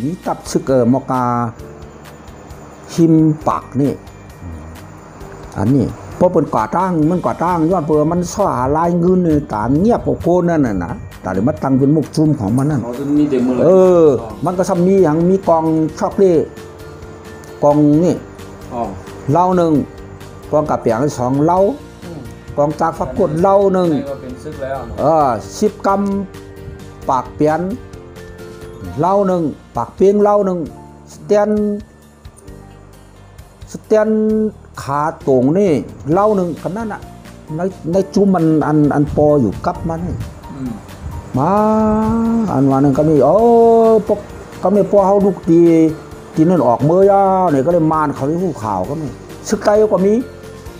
มีตับซึกมอกาหิมปากนี่อันนี้เพราะเป็นก่อตั้งมันก่อตั้งยอดเปลือมันสว่าลายเงินเนี่ยตาเงียบโกนนั่นน่ะนะแต่เดี๋ยวมันตั้งเป็นมุกซุ่มของมันนั่นมันก็ซ้ำมีอย่างมีกองชอบเล่กองนี่เล่าหนึ่งกองกับเปียง2 เล่ากองจากฝักกดเล่าหนึ่ง10 กำปากเปียนเล่าหนึ่งปากเปียงเล่าหนึ่งสเตียนขาตรงนี่เล่าหนึ่งกันนั่นอ่ะในจุ่มมันอันปออยู่กับมันนี่มาอันวันนึงก็มีโอ้ปกก็มีปอเขาลูกตีนั่นออกเมื่อยาเนี่ยก็เลยมานเขาที่ผู้ข่าวก็มีศึกไตก็มี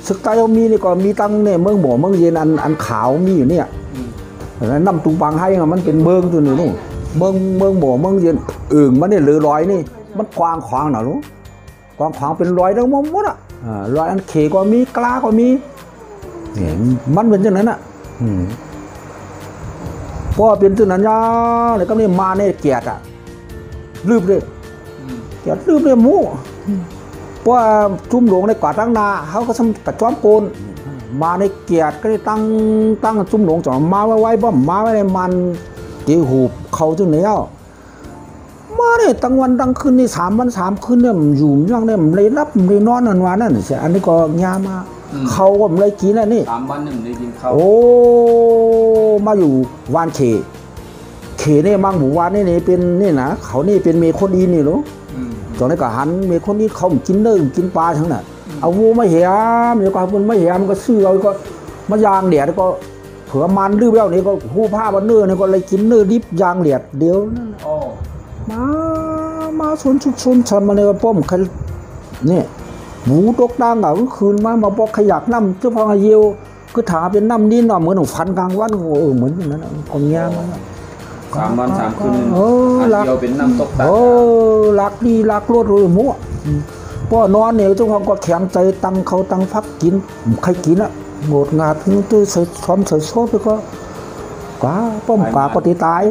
ศึกไตก็มีนี่ก็มีตั้งเนี่ยเมืองบ่อเมืองเย็นอันขาวมีอยู่เนี่ยน้ำตุงปังให้มันเป็นเมืองตัวหนึ่งนู่นเมืองบ่อเมืองเย็นมันเนี่ยหรือร้อยนี่มันกว้างขวางหน่อยรู้กว้างขวางเป็นร้อยทั้งหมดอ่ะร้อยอันเขก็มีกล้าก็มีมันเป็นเช่นนั้นอ่ะพอเป็นตัวนั้นยาเลยก็นี่มาเนี่ยเกียรติอ่ะลืมเลยเกียรติลืมเลยมู่เพราะจุ่มหลวงในกว่าตั้งนาเขาก็ทำกระจ้อมโกนมาในเกียรติก็ได้ตั้งจุ่มหลวงจ่อมาไว้บ่มมาไว้ในมันตีหูเขาจุ่มเนี้ยมาเนี่ยตั้งวันตั้งคืนนี่3 วัน 3 คืนเนี่ยอยู่ยังเนี่ยเลยรับเลยนอนนั่นวันนั่นใช่อันนี้ก็งามาเขาก็เลยกินแล้วนี่3 วัน1เลยกินเขาโอ้มาอยู่วานเขเนี่ยมังหมู่วานนี่เป็นนี่นะเขานี่เป็นเมคนอีนี่หรอตอนนี้ก็หันเมคนอีเขากินเนื้อกินปลาทั้งนั้นเอาวัวไม่เหี้ยมเดี๋ยวก็มันไม่เหี้ยมก็ซื้อเอาก็มายางเดียดก็เผื่อมันลื้อแล้วนี่ก็หูผ้าบนเนื้อนี่ก็เลยกินเนื้อดิบยางเดียดเดียวนั่นมาชนมาเลยป้อมใครเนี่ยหมูตกดังอ่ะก็คืนมาบอกขยักน้ำเจ้าพ่อเยียวก็ถาเป็นน้ำนี่หน่อเหมือนฟันกลางวันเหมือนอย่างนั้นกองยามัน3 วัน 3 คืนเดียวเป็นน้ำตกตาลักดีลักรวดเลยมั่วพ่อนอนเนี่ยเจ้าพ่อก็แข็งใจตังเขาตังพักกินใครกินอ่ะหมดงาดตัวใส่ซ้อมใส่โซ่ไปก็ป้อมกาก็ตีตาย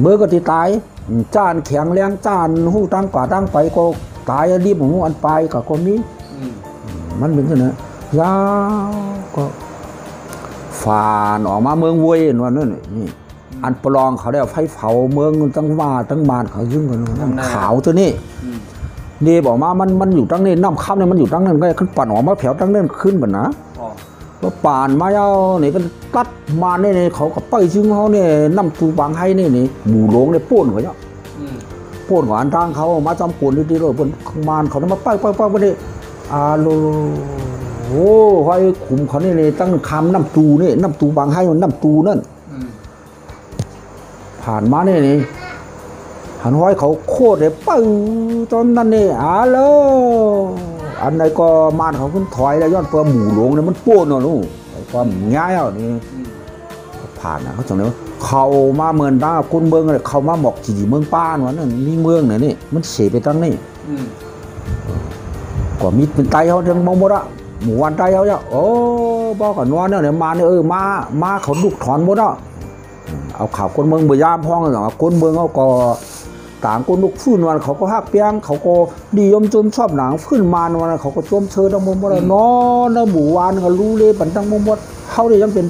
เมื่อก็ตีตายจ้านแข็งแรงจ้านหูตั้งกว่าตั้งไปก็ตายรีบหูอันไปกับคนนี้มันเป็นยังไงยาวก็ฝานออกมาเมืองเวยวันนั้นนี่อันปลองเขาได้ไฟเผาเมืองตั้งว่าตั้งบานเขายึงกันน้ำขาวตัวนี้เดบอกมามันอยู่ตั้งนี้น้ำข้ามเนี่ยมันอยู่ตั้งนั้นก็ขึ้นปั่นออกมาแถวตั้งนั้นขึ้นแบบนะก็ป่านมาเย้าเนี่ยก็ตัดมาเนี่ยเขากับไปซึ่งเขาเนี่ยน้ำตูบางให้เนี่ยหมู่หลวงเนี่ยป้นเขาเนี่ยป้นหวานทางเขามาจำปนดีๆเลยบนข้างมานเขาเนี่ยมาไปเนี่ยโลโอ้ไว้ขุมเขาเนี่ยตั้งคำน้ำตูเนี่ยน้ำตูบางให้น้ำตูนั่นผ่านมาเนี่ยหันห้อยเขาโคตรเลยปึ้งตอนนั้นเนี่ยโลอันไหนก็มานเขาขึ้นถอยแล้วย้อนเปลือกหมูหลวงเนี่ยมันป้วนเนาะลูกความง่ายอ่ะนี่ผ่านนะเขาจังเลยเขามาเมืองด้าคนเมืองเลยเขามาบอกจีเมืองป้านวะนั่นมีเมืองไหนนี่มันเสียไปตั้งนี่ก็มีเป็นไตเขาจังมองหมดอะหมู่วันไตเขาเนี่ยโอ้บอกกันว่าเนี่ยมาเนี่ยมาเขาดุกถอนหมดอ่ะเอาข่าวคนเมืองเบื่อยามพ้องกันคนเมืองเขาก็ต่างคนลุกฟื้นวันเขาก็ฮักเปียงเขาก็ดียมจมชอบหนังฟื้นมาวันเขาก็จมเชิดทั้งหมดนอนแล้วหมู่วานก็รู้เลยปันทั้งหมดเขาได้ยังเป็น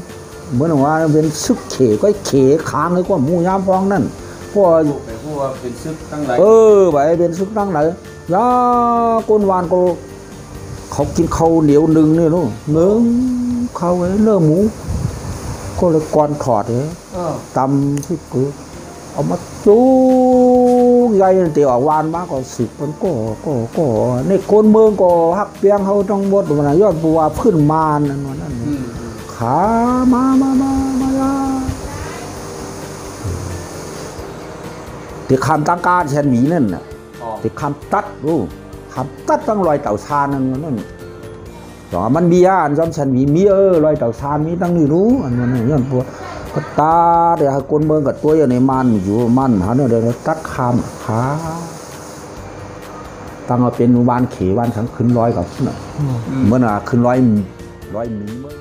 เหมือนว่าเป็นซึกเขก็เขค้างเลยก็หมู่ยามฟองนั่นพวกเป็นซึกตั้งไหนไปเป็นซึกตั้งไหนยาก้นวานก็เขากินข้าวเหนียวหนึ่งนี่ลูกเนื้อข้าวเนื้อหมูก็เลยก้อนถอดเลยตำที่กูเอามาจูใหญ่เตี๋ยววานมาก็10 มันก็ในคนเมืองก็ฮักเปียงเขาต้องบดมันยอดบัวขึ้นมานั่นวันขามาที่คำตั้งการแทนหมีนั่นน่ะที่คำตัดรู้คำตัดตั้งรอยเต่าชานนั่นต่อมันมีอันจำแทนหมีรอยเต่าชานมีตั้งนี่รู้อันนั้นย้อนบัวก็ตาเดี๋ยวคนเมืองกับตัวอย่างในมันอยู่มันหาเนี่ยเดี๋ยวตัดคำขาตั้งมาเป็นวานเขวานทั้งขึ้นร้อยกับเหมื่อนขึ้นร้อยมีเมื่อ